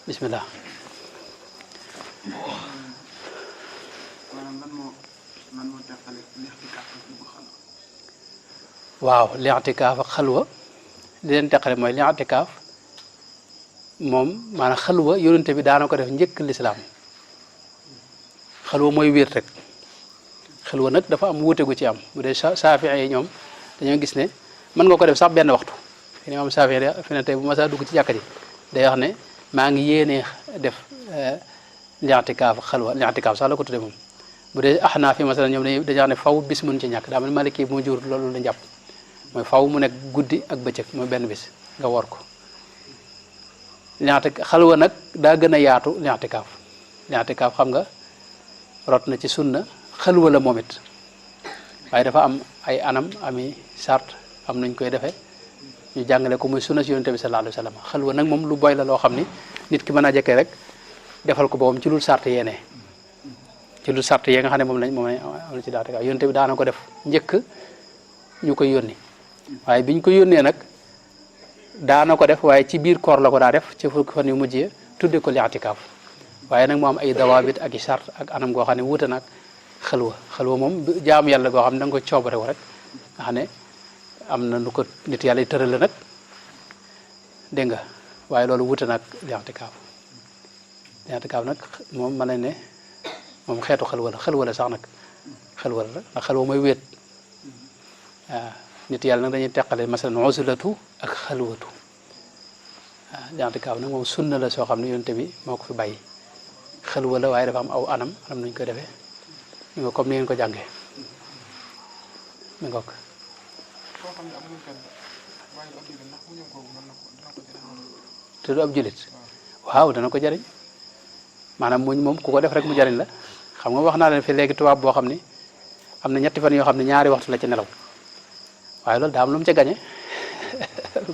bismillah. waaw li'tikaaf ak xalwa li leen teqale mooy li'tikaaf moom maanaam xalwa yonente bi daana ko def njëkk lislaam xalwa mooy wéet rek xalwa nag dafa am wuute gu ci am bu dee saafi'i yi ñoom dañoo gis ne mën nga ko def sax benn waxtu fi ne moom saafi'i fi ne tey bu ma saa dugg ci jàkka ji day wax ne maa ngi yéenee def li'tikaaf ak xalwa li'tikaaf sax la ko tudde moom bu dee Ahnaaf fi masalan ñoom dañuy wax ne faw bis mun ci ñàkk daa mel Maliki bu ma jur loolu la jàpp mooy faw mu nekk guddi ak bëccëg mooy benn bis nga wor ko xalwa nag daa gën a yaatu li'tikaaf xam nga rot na ci sunna xalwa la moom it waaye dafa am ay anam ami sart am nañ koy defee ñu jàngale ko muy sunna si yonente bi sallallahu alayhi wa sallam xalwa nag moom lu boy la loo xam ni nit ki mën a jekkee rek defal ko boppam ci lu sart yéene ci lu sart yee nga xam ne moom lañ ci daatikaaf yonente bi daana ko def njëkk ñu koy yónni waaye biñ ko yónnee nag daana ko def waaye ci biir koor la ko daa def ci fukki fan yu mujjee tudde ko li'tikaaf waaye nag moo am ay dawaabit ak i sart ak anam goo xam ne wuute nag xalwa moom jaamu yàlla goo xam ne da nga ko coobare wu rek nga xam ne am na nu ko nit yàlla yi tërale nag dégg nga waaye loolu wuute nag li'tikaaf nag moom mën nañ ne moom xeetu xalwa la sax nag xalwa la ndax xalwa mooy wéet waaw nit yàlla nag dañuy teqale masalan uslatu ak xalwatu waaw li'tikaaf nag moom sunna la soo xam ne yonte bi moo ko fi bàyyi xalwa la waaye dafa am aw anam nañ koy defee mi nga comme ni ngeen ko jàngee mi ngoog te du ab julit waaw dana ko jariñ maanaam muñ moom ku ko def rek mu jariñ la xam nga wax naa leen fi léegi tubaab boo xam ni am na ñetti fan yoo xam ne ñaari waxtu la ci nelaw waaye loolu daa am lu mu ca gañe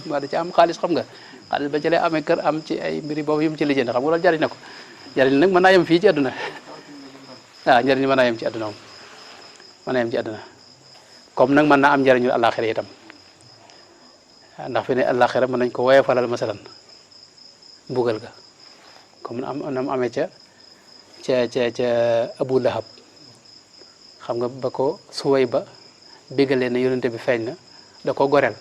ma da ci am xaalis xam nga xaalis ba ci lay amee kër am ci ay mbiri boobu yu mu ci lijjanti xam nga loolu jariñ na ko jariñ nag mën naa yem fii ci àdduna waaw njëriñ mën naa yem ci àdduna moom mën naa yem ci àdduna comme nag mën naa am njëriñu àllaaxira itam ndax fi ne àllaaxira mën nañ ko woyofalal masalan mbugal ga comme na mu amee ca Abu Lahab xam nga ba ko suway ba bégalee ne yonente bi feeñ na da ko goreel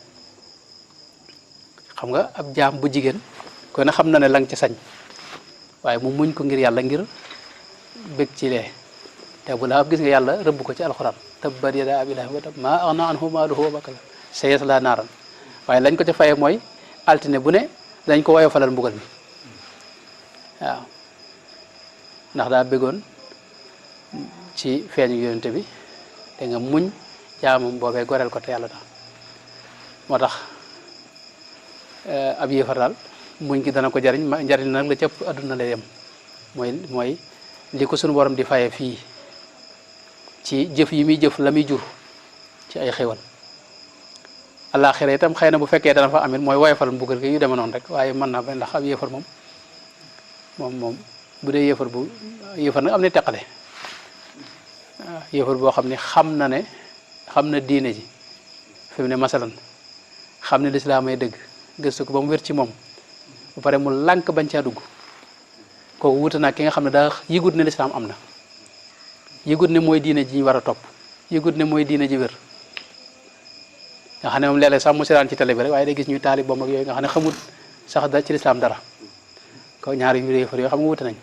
xam nga ab jaam bu jigéen kon na xam na ne lang ca sañ waaye mu muñ ko ngir yàlla ngir bég ci lee te Abu Lahab gis nga yàlla rëbb ko ci alxuraan tabbat yadaa abii lahabin wa tabb maa aghnaa anhu maaluhu wa maa kasab sayaslaa naaran waaye lañ ko ca faye mooy altine bu ne dañ ko woyofalal mbugal mi waaw ndax daa bëggoon ci feeñu yonente bi te nga muñ jaamam boobee goreel ko te yàlla tax moo tax ab yéefar daal muñ gi dana ko jariñ njariñ nag la cëpp adduna lay yem mooy li ko sunu borom di faye fii ci jëf yi muy jëf la muy jur ci ay xéwal àllaaxira itam xëy na bu fekkee dana fa amit mooy woyofal mbugal gi yu deme noonu rek waaye mën naa ba ndax ab yéefar moom bu dee yéefar nag am na teqale waaw yéefar boo xam ne xam na diine ji fi mu ne masalan xam ne lislaam ay dëgg gëstu ko ba mu wér ci moom ba pare mu lànk bañ caa dugg kooku wuute naa ki nga xam ne daa yëgut ne lislaam am na yëgut ne mooy diine ji ñu war a topp yëgut ne mooy diine ji wér nga xam ne moom léeg-léeg sax mu seetaan ci télé bi rek waaye day gis ñuy taali bomb ak yooyu nga xam ne xamul sax da ci lislaam dara ko ñaari yu yéefar yoo xam nga wuute nañ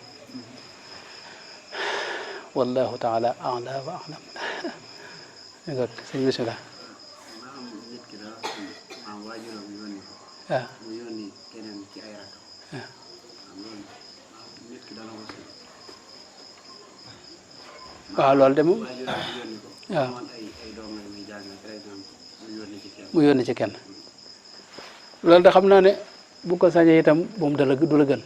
wallahu taala a'la wa a'lam sëñ bismillah waaw loolu de moom waaw mu yónni ci kenn loolu de xam naa ne bu ko sañee itam moom du la gën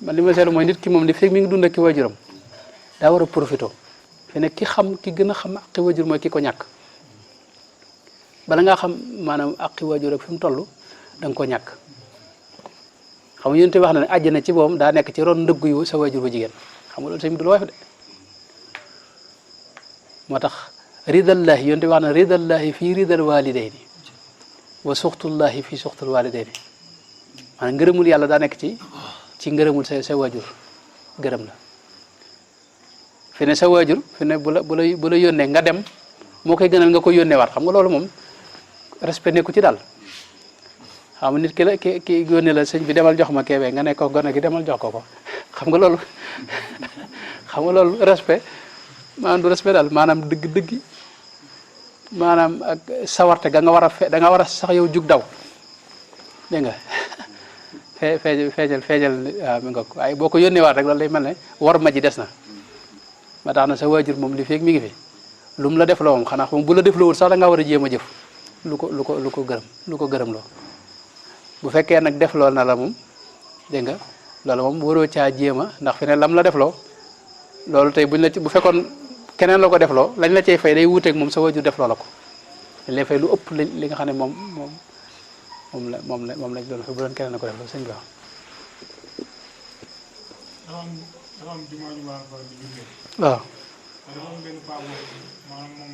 man li ma seetlu mooy nit ki moom li fekk mi ngi dund ak ki waajuram daa war a profité fi ne ki gën a xam aqi waajur mooy ki ko ñàkk bala ngaa xam maanaam aqi waajur ak fi mu toll da nga ko ñàkk xam nga yéen wax na ne àjjana ci boom daa nekk ci ron ndëggu yu sa waajur ba jigéen xam nga loolu tamit du la woyof de moo tax ridallahi yonte wax na ridallahi fii ridal walidayni wa suxtullahi fii suxtul walidayni maanaam ngërëmul yàlla daa nekk ci ci ngërëmul sa waajur gërëm la fi ne sa waajur fi ne bu la yónnee nga dem moo koy gënal nga ko yónnee waat xam nga loolu moom respect nekku ci daal xam nga nit ki la ki yónnee la sëñ bi demal jox ma keebee nga ne ko gone gi demal jox ko xam nga loolu xam nga loolu respect maanaam du respect daal maanaam dëgg maanaam ak sawarte ga nga war a da nga war a sax yow jug daw dégg nga feeñal waaw mi nga ko waaye boo ko yónnee waat rek loolu day mel ne war ma ji des na ma tax na sa waajur moom li feeg mi ngi fi lu mu la def loo moom xanaa moom bu la def lowul sax da nga war a jéem a jëf lu ko gërëm loo bu fekkee nag def lool na la moom dégg nga loolu moom waroo caa jéem a ndax fi ne lam la def loo loolu tey buñ la bu fekkoon keneen la ko def loo lañ la cay fay day wuuteeg moom sa waajur def loo la ko dañ lay fay lu ëpp li nga xam ne moom lañ doon fa bu doon keneen la ko def loo sëñ bi wax. dafa am jumaa ju baax di jullee. waaw. dafa am benn paa boobu maanaam moom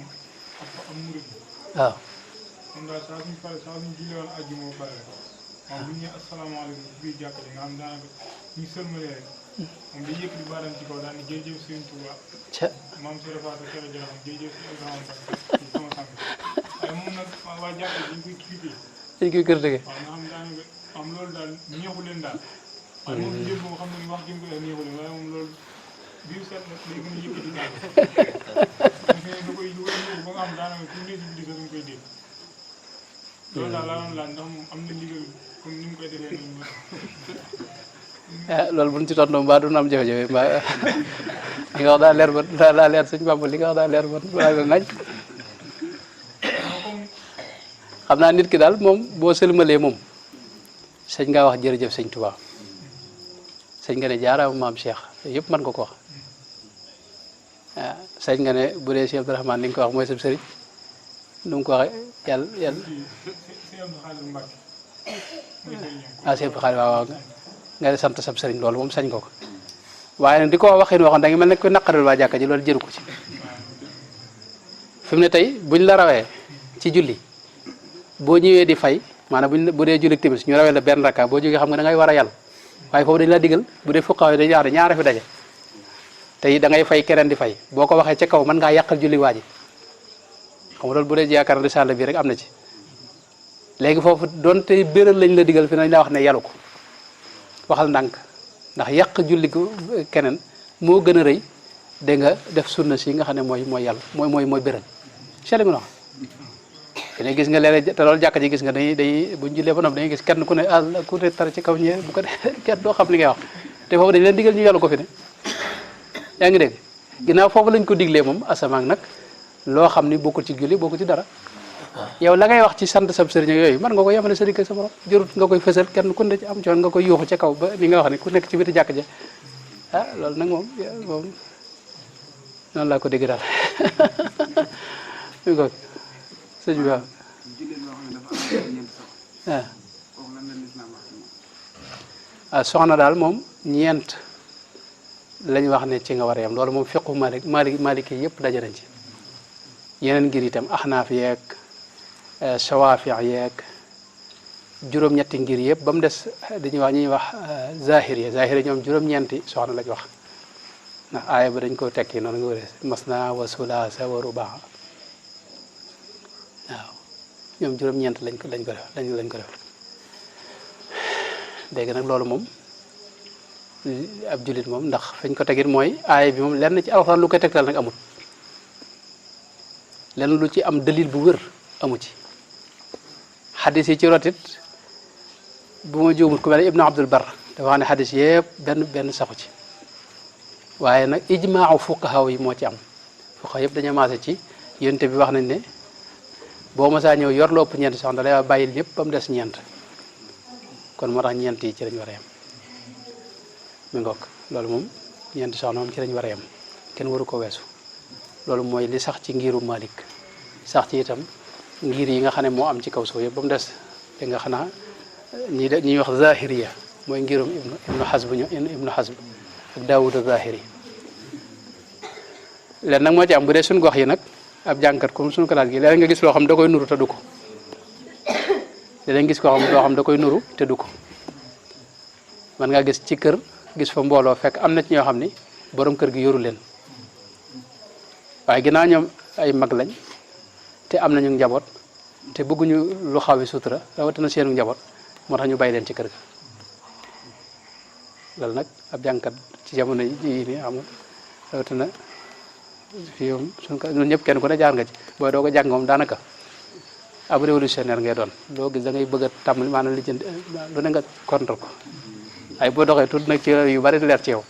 am murid. waaw. moom daal saa suñu jullee woon àjjuma ba pare moom bu ñu nee asalaamaaleykum ci biir jàkka ji nga xam daanaka ñu sëlmalee rek moom day yëkkati baaram ci kaw daal di jërëjëf Sëriñ Tuuba. maam si refaata kere jërëjëf jërëjëf si Ibrahima Ba ci sama sang waaye moom nag waa jàkka ji dañ koy critiqué. dañ koy critiqué. waaw nga xam daanaka am loolu daal ñeexu leen daal. waaye moom njëriñ boobu xam nga ni wax jëm ko neexu leen waaye moom loolu biir seet na day gën a yëkkati daal. da koy ñëw ba nga xam daanaka fi mu nekk ci biir dañ koy dégg. loolu daal laa doon laaj ndax moom am na ndigal comme ni mu koy defee noonu. loolu bu ñu ci tontu mbaa du am jafe-jafe mbaa li nga wax daa leer ba daa leer sëñ Bamba li nga wax daa leer ba nañ xam naa nit ki daal moom boo sëlmalee moom sëñ ngaa wax jërëjëf sëñ Tuubaa sëñ nga ne jaaraama maam Cheikh yëpp mën nga ko wax waaw sëñ nga ne bu dee Cheikh Abdourahmane ni nga ko wax mooy sab sëriñ nu mu ko waxee yàlla Cheikh Abdou Khadre waaw nga ne sant sab sëriñ loolu moom sañ nga ko waaye nag di ko waxee waxoon da nga mel ne ko naqaral waa jàkka ji loolu jëru ko ci fi mu ne tey buñ la rawee ci julli boo ñëwee di fay maanaam bu dee julli timis ñu rawee la benn rakka boo jógee xam nga da ngay war a yàlla waaye foofu dañ la digal bu dee fuqaaw yi dañuy wax ne ñaara fi daje tey da ngay fay keneen di fay boo ko waxee ca kaw mën ngaa yàqal julli waa ji xam nga loolu bu dee yaakaar risaala bi rek am na ci léegi foofu doonte béral lañ la digal fi nañ la wax ne yalu ko waxal ndànk ndax yàq julli ko keneen moo gën a rëy dégg nga def sunna si nga xam ne mooy yàlla mooy béral cheli mu wax dangay gis nga léeg-léeg te loolu jàkk ji gis nga dañuy buñ jullee ba noppi dañuy gis kenn ku ne ku ne tar ci kaw ñee bu ko kenn doo xam li ngay wax te foofu dañ leen digal ñu yàlla ko fi ne yaa ngi dégg ginnaaw foofu lañ ko diglee moom asamaan nag loo xam ni bokkul ci julli bokkul ci dara yow la ngay wax ci sant sab sëriñ yooyu man nga ko yemale sa digg sa borom jërut nga koy fësal kenn ku ne ci am coon nga koy yuuxu ca kaw ba li nga wax ne ku nekk ci biir jàkk ja loolu nag moom noonu laa ko dégg daal ko sëñ bi waaw soxna daal moom ñeent lañ wax ne ci nga war a yem loolu moom fiqu maliki yëpp daje nañ ci yeneen ngir itam axnaaf yeeg sawaafi yeeg juróom-ñetti ngir yëpp ba mu des dañuy wax ñuy wax zahir ñoom juróom-ñeenti soxna lañ wax ndax aaya ba dañ ko tekki noonu nga wëree masna wa sulaasa wa rubaa waaw ñoom juróom-ñeent lañ ko def dégg nag loolu moom ab jullit moom ndax fañ ko tegit mooy aaya bi moom lenn ci alxuraan lu koy tegtal nag amut lenn lu ci am dalil bu wër amu ci xadis yi ci rotit bu ma juumut ku mel ne Ibnu Abdul Bar dafa wax ne xadis yëpp benn saxu ci waaye nag ijmaaw fuqahaa yi moo ci am fuqahaa yëpp dañoo maase ci yonent bi wax nañ ne boo masaa ñëw yor lu ëpp ñeent soxna da lay bàyyil ñëpp ba mu des ñeent kon moo tax ñeent yi ci lañ war a yem mi ngoog loolu moom ñeenti soxna moom ci lañ war a yem kenn waru ko weesu loolu mooy li sax ci ngiru Malik sax ci itam ngir yi nga xam ne moo am ci kaw suuf yëpp ba mu des te nga xanaa ñuy wax zahiriya mooy ngirum ibnu Hazm ak Daawuda Zahiri leen nag moo ci am bu dee suñu gox yi nag ab jànkat comme suñu classe gi léeg nga gis loo xam da koy nuru te du ko léeg gis koo xam loo xam da koy nuru te du ko man ngaa gis ci kër gis fa mbooloo fekk am na ci ñoo xam ni borom kër gi yoru leen waaye ginnaaw ñoom ay mag lañ te am nañu njaboot te bëgguñu lu xawi sutura rawatina seenu njaboot moo tax ñu bàyyi leen ci kër ga loolu nag ab jàngkat ci jamono yi nii xam nga rawatina fii moom suñ ko ñun ñëpp kenn ku ne jaar nga ci booy doo ko jàng moom daanaka ab révolutionnaire ngay doon loo gis da ngay bëgg a tàmbali maanaam li jënd lu ne nga contre ko ay boo doxee tuuti nag ci yu bari leer ci yow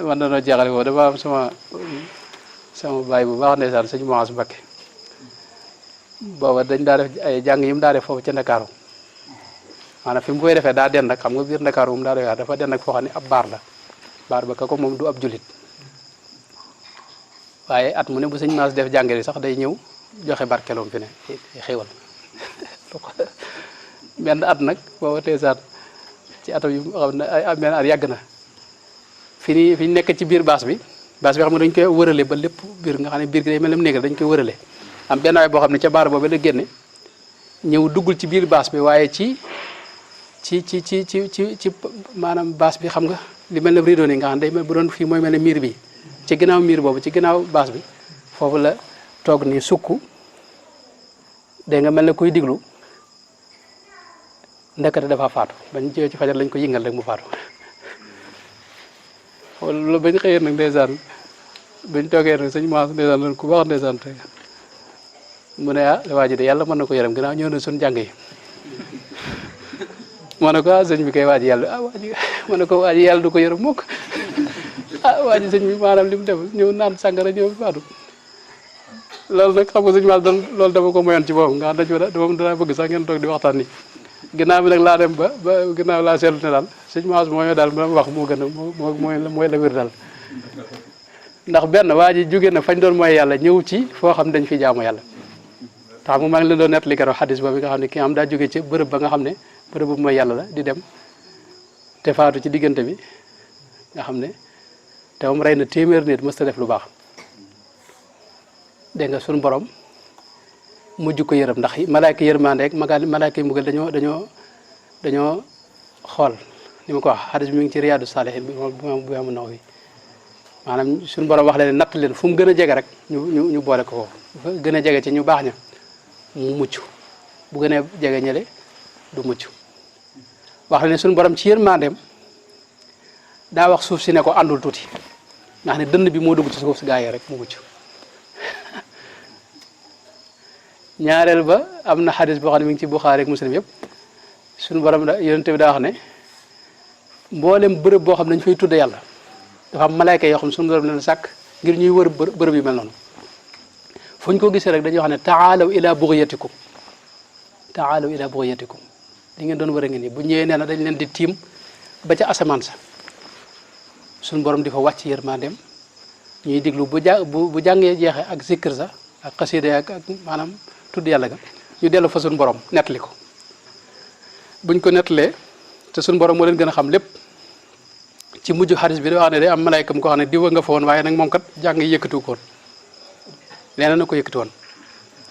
man danoo jeexale foofu dafa am sama baay bu baax ndeysaan sëñ Moas Mbakke booba dañ daa def ay jàng yi mu daa def foofu ca Ndakaaru maanaam fi mu koy defee daa den nag xam nga biir Ndakaaru moom daa def dafa den nag foo xam ne ab baar la baar ba ka ko moom du ab julit waaye at mu ne bu sëñ Moas def jàngale yi sax day ñëw joxe barkeloom fi ne xéwal benn at nag booba ndeysaan ci atam yu xam ne ay benn at yàgg na fi ñu nekk ci biir baas bi xam nga dañ koy wërale ba lépp biir nga xam ne biir gi day mel ne néegal dañ koy wërale am benn waay boo xam ne ca baar boobu la génne ñëw duggul ci biir baas bi waaye ci maanaam baas bi xam nga li mel ne rideau ni nga xam day mel bu doon fii mooy mel ne miir bi ci ginnaaw miir boobu ci ginnaaw baas bi foofu la toog ni sukk dégg nga mel ne kuy diglu ndekete dafa faatu bañ jëwee ci fajar lañ ko yëngal rek mu faatu loolu bañ xëyee nag ndeysaan bañ toogee nag sëñ Maas ndeysaan loolu ku baax ndeysaan te mu ne waa ji de yàlla mën na ko yërëm ginnaaw ñëw na suñu jàng yi ma ne ko sëñ bi kay waa ji yàlla ma ne ko waa ji yàlla du ko yërëm mukk waa ji sëñ bi maanaam li mu def ñëw naan sàngara ñëw faatu loolu nag xam nga sëñ Maas doon loolu dama ko moyoon ci boobu nga xam dañ moom danaa bëgg sax ngeen toog di waxtaan ni ginnaaw bi nag laa dem ba ginnaaw laa seetlu ne daal sëñ Maas mooy daal ma wax moo gën a mooy la wér daal ndax benn waa ji jóge na fañ doon mooy yàlla ñëw ci foo xam dañ fi jaamu yàlla tax mu maa ngi leen doon nettali keroog xadis boobu nga xam ne ki nga xam daa jóge ci bërëb ba nga xam ne bërëb bu mooy yàlla la di dem te faatu ci diggante bi nga xam ne te moom rey na téeméer nit mës ta def lu baax dégg nga suñu borom mujj ko yërëm ndax malaayka yërmande rek malaayka yi mbugal dañoo xool ni ma ko wax xadis bi mi ngi ci riyaadu saalihin bi bu am naw bi maanaam suñu borom wax leen natt leen fu mu gën a jege rek ñu boole ko foofu gën a jege ci ñu baax ña mu mucc bu gën a jege ñële du mucc wax leen suñu borom ci yërmandeem daa wax suuf si ne ko àndul tuuti nga xam ne dënn bi moo dugg ci suuf si gaa yi rek mu mucc ñaareel ba am na xadis boo xam ne mi ngi ci Buxaari ak Muslim yëpp suñu borom da yonent bi daa wax ne mboolem bërëb boo xam ne dañu fay tudde yàlla dafa am malaayka yoo xam ne suñu borom leen sàkk ngir ñuy wër bërëb yu mel noonu fu ñu ko gisee rek dañuy wax ne taalaw ila bugyatikum li ngeen doon wër a ngeen nii bu ñëwee nee na dañ leen di tiim ba ca asamaan sa suñu borom di fa wàcc yërmandeem ñuy diglu bu jàngee jeexee ak zikr sa ak xasida ak maanaam tudd yàlla ga ñu dellu fa suñu borom nettali ko buñ ko nettalee te suñu borom moo leen gën a xam lépp ci mujj xaris bi da wax ne day am malaykam ko xam ne diwa nga fa woon waaye nag moom kat jàng yi yëkkatiwu ko woon leena na ko yëkkati woon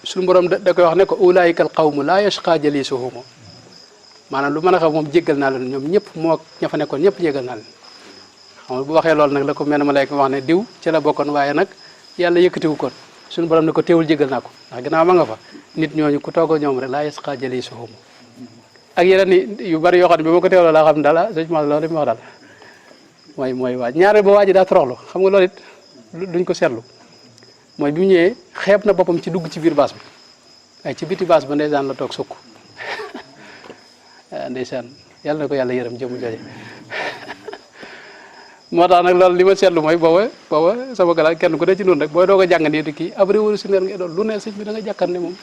suñu borom da koy wax ne ko ulaayika al qawmu laa yashqa jalisuhum maanaam lu mën a xam moom jéggal naa leen ñoom ñëpp moo ña fa nekkoon ñëpp jéggal naa leen xam nga bu waxee loolu nag la ko menn malayka wax ne diw ci la bokkoon waaye nag yàlla yëkkatiwu koon suñu borom ne ko teewul jéggal naa ko ndax ginnaaw ma nga fa nit ñooñu ku toog ñoom rek laa yasqa jalisuhum ak yeneen yu bari yoo xam ne bi ma ko teewloo laa xam ne daal sëñ Maas loolu li mu wax daal mooy waaj ñaareel ba waa ji daa toroxlu xam nga loolu it duñ ko seetlu mooy bi mu ñëwee xeeb na boppam ci dugg ci biir baas bi waaye ci biti baas ba ndeysaan la toog sukk ndeysaan yàlla na ko yàlla yërëm jëmu jooje moo tax nag loolu li ma seetlu mooy booba sama galaat kenn ku ne ci noonu rek booy doog a jàng nii di kii ab révolutionnaire ngay doon lu ne sëñ bi da nga jàkkaar ne moom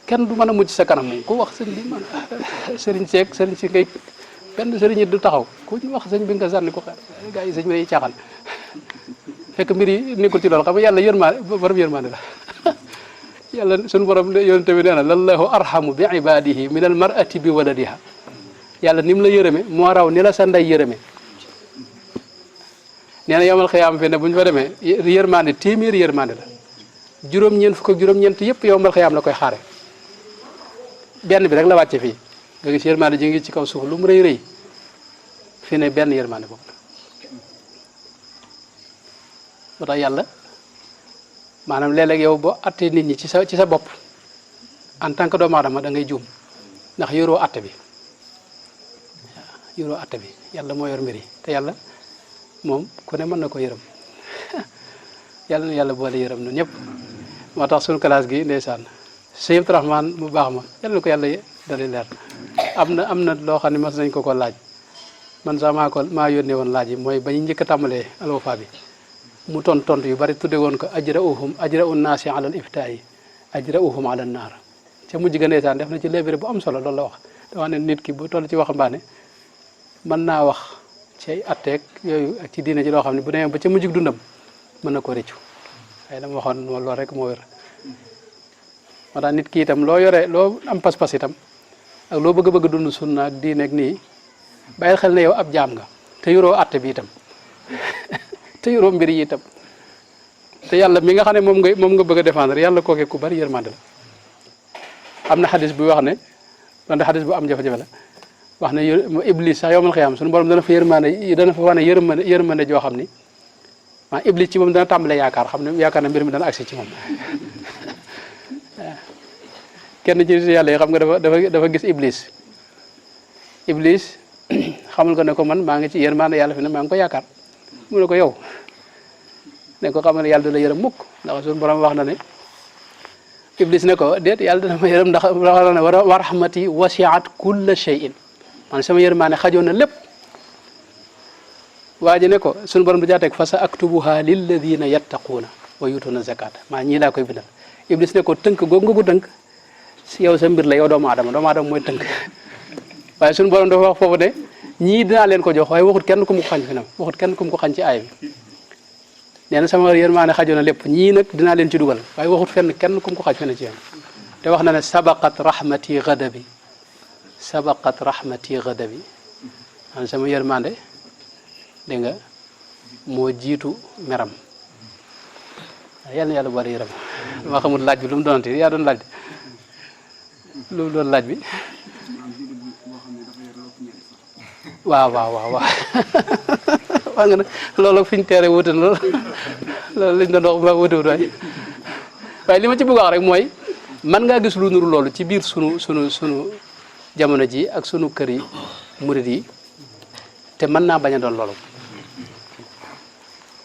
kenn du mën a mucc sa kanam moom ku wax sëñ bi man sëriñ si ngay benn sëriñ it du taxaw ku ñu wax sëñ bi nga sànni ko xeer gars yi sëñ bi day caaxaan fekk mbir yi nekkul ci loolu xam nga yàlla yërmaande borom yërmaande la yàlla suñu borom yonent bi nee na lallahu arhamu bi ibadihi min al mar'ati bi waladiha yàlla ni mu la yërëme moo raw ni la sa ndey yërëme nee na yowmal xiyaam fi ne bu ñu fa demee yërmaande téeméeri yërmaande la juróom-ñeent fukk ak juróom-ñeent yëpp yowmal xiyaam la koy xaare benn bi rek la wàcce fii nga gis yërmaande ji ngi ci kaw suuf lu mu rëy rëy fi ne benn yërmande boobu ba tax yàlla maanaam léeg-léeg yow boo attee nit ñi ci sa bopp en tant que doomu aadama da ngay juum ndax yoroo atte bi waaw yoroo atte bi yàlla moo yor mbir yi te yàlla moom ku ne mën na ko yërëm yàlla na yàlla boole yërëm ñun ñëpp moo tax suñu classe gi ndeysaan Sëñ Abdourahmane mu baax ma yàlla na ko yàlla dali leer am na loo xam ne mas nañ ko laaj man sax maa yónnee woon laaj yi mooy ba ñu njëkk a tàmbalee alwafa bi mu tontu yu bari tudde woon ko ajra'u naasi ala al iftaa'i ajra'uhum ala naar ca mujj ga ndeysaan def na ci léebéré bu am solo loolu la wax da wax ne nit ki bu toll ci waxambaane mën naa wax ci ay atteeg yooyu ak ci diine ji loo xam ne bu demee ba ca mujj dundam mën na ko rëccu waaye dama waxoon loolu rek moo wér moo tax nit ki itam loo yore loo am pas-pas itam ak loo bëgg dund sunna ak diine ak nii bàyyil xel ne yow ab jaam nga te yoroo atte bi itam te yoroo mbir yi itam te yàlla mi nga xam ne moom nga bëgg a défendre yàlla kooke ku bari yërmande la am na xadis bu wax ne wante xadis bu am jafe-jafe la wax ne iblis sax yowmal xiyaam suñu borom dana fa wane yërmande joo xam ni maa iblis ci moom dana tàmbale yaakaar na mbir mi dana agsi ci moom kenn ci yàlla yi xam nga dafa gis iblis xamul ko ne ko man maa ngi ci yërmande yàlla fi ne maa ngi ko yaakaar mu ne ko yow ne ko xamal yàlla du la yërëm mukk ndax suñu borom wax na ne iblis ne ko déet yàlla dana ma yërëm ndax wax na wa rahmati wasiat kulla shay'in man sama yërmande xajoon na lépp waa ji ne ko suñu borom du jaateeg fa sa aktubuha lilladina yattaquuna wa yutuna zakata maa ñii laa koy bindal iblis ne ko tënk googu nga ko tënk si yow sa mbir la yow doomu aadama mooy tënk waaye suñu borom dafa wax foofu ne ñii dinaa leen ko jox waaye waxut kenn ku mu ko xañ fi nam waxut kenn ku mu ko xañ ci aay bi nee na sama yërmaane xajoon na lépp ñii nag dinaa leen ci dugal waaye waxut fenn kenn ku mu ko xaj fenn ci yéen te wax na ne sabaqat rahmati ghadabi man sama yërmande dégg nga moo jiitu meram yal na yàlla boole yërëm maa xamul laaj bi lu mu doonati yaa doon laaj lu mu doon laaj bi waaw wax nga ne loolu fi ñu teere wuute na loolu lañ doon wax ma wuute waaye li ma ci bëgg wax rek mooy man ngaa gis lu nuru loolu ci biir sunu jamono ji ak sunu kër yi murid yi te mën naa bañ a doon loolu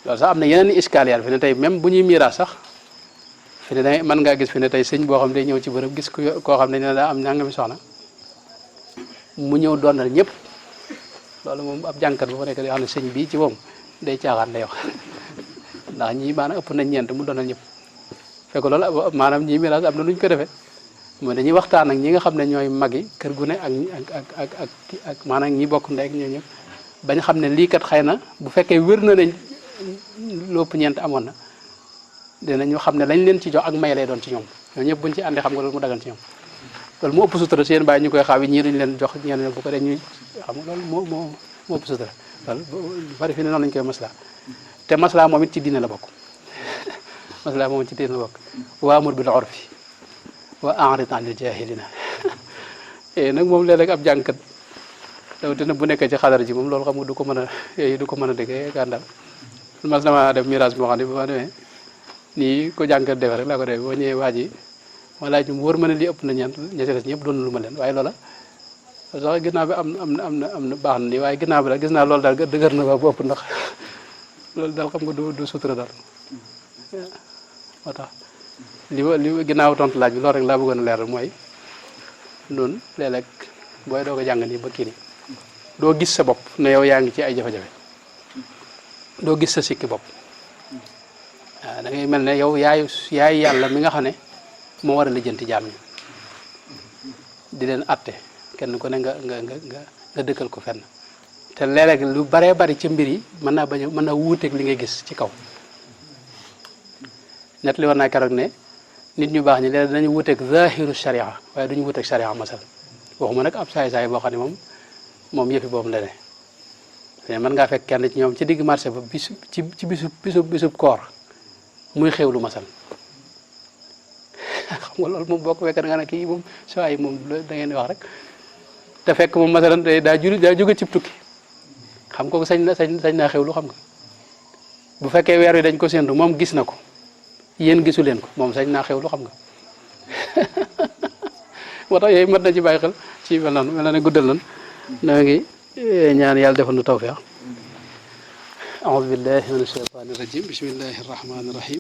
sax am na yeneen i iskaliyaat fi ne tey même bu ñuy miiraas sax fi ne da mën ngaa gis fi ne tey sëñ boo xam ne day ñëw ci bërëb gis koo xam ne ne daa am nangami soxna mu ñëw doonal ñëpp loolu moom ab jànkat bu fa nekk day xam ne sëñ bii ci moom day caaxaan lay wax ndax ñii maanaam ëpp nañ ñeent mu doonal ñëpp fekk loolu maanaam ñii miraas am na lu ñu ko defee mooy dañuy waxtaan ak ñi nga xam ne ñooy magi kër gu ne ak maanaam ñi bokk ndey ak ñoo ñëpp bañ xam ne lii kat xëy na bu fekkee wér na ne lépp ñeent amoon na dinañu xam ne lañ leen ci jox ak may lay doon ci ñoom ñoo ñëpp buñ ci àndee xam nga loolu mu dagan ci ñoom loolu moo ëpp sutura seen bàyyi ñu koy xaaw yi ñii duñ leen jox ñeneen bu ko dee ñuy xam nga loolu moo ëpp sutura loolu bari fi ne noonu lañu koy masla te masla moom it ci diine la bokk masla moom it ci diine la bokk waamur bil urfi wa a'rid anil jahilina nag moom léeg-léeg ab jàngkat rawatina bu nekkee ci xadar ji moom loolu xam nga du ko mën a déggee gàndal mas na ma def mirage moo xam ne bu ma demee nii ko jàngkat defee rek laa ko defee boo ñëwee waa ji ma laaj mu wóor ma ne lii ëpp na ñeent ña ci des ñëpp doon lu ma leen waaye loola sax ginnaaw bi am na baax na nii waaye ginnaaw bi daal gis naa loolu daal dëgër na ba bu ëpp ndax loolu daal xam nga du sutura daal moo tax li ginnaaw tontu laaj bi loolu rek laa bëggoon a leeral mooy noonu léeg-léeg booy doo ko jàng nii ba kii nii doo gis sa bopp ne yow yaa ngi ci ay jafe-jafe doo gis sa sikki bopp waaw da ngay mel ne yow yaay yàlla mi nga xam ne moo war a lijjanti jaam ñi di leen atte kenn ku ne nga dëkkal ko fenn te léeg-léeg lu baree bari ci mbir yi mën naa wuuteeg li ngay gis ci kaw net li war naa keroog ne nit ñu baax ñi léeg dinañu wuuteeg zahiru sharia waaye duñu wuuteeg sharia masal waxuma nag ab saay-saay boo xam ne moom yëfi boobu la ne mën ngaa fekk kenn ci ñoom ci digg marché ba bisub koor muy xewlu masal xam nga loolu moom boo ko fekkee da nga ne kii moom saa yi moom da ngeen di wax rek te fekk moom masalan daa jóge cib tukki xam ko sañ naa xewlu xam nga bu fekkee weer wi dañ ko séntu moom gis na ko yéen gisu leen ko moom sañ naa xewlu xam nga moo tax yooyu mat na ci bàyyi xel ci mel na ne guddal nan noo ngi ñaan yàlla defal nu tawfeex a'uuzu billahi mina shaytaani rajim bismillahi rahmaani rahim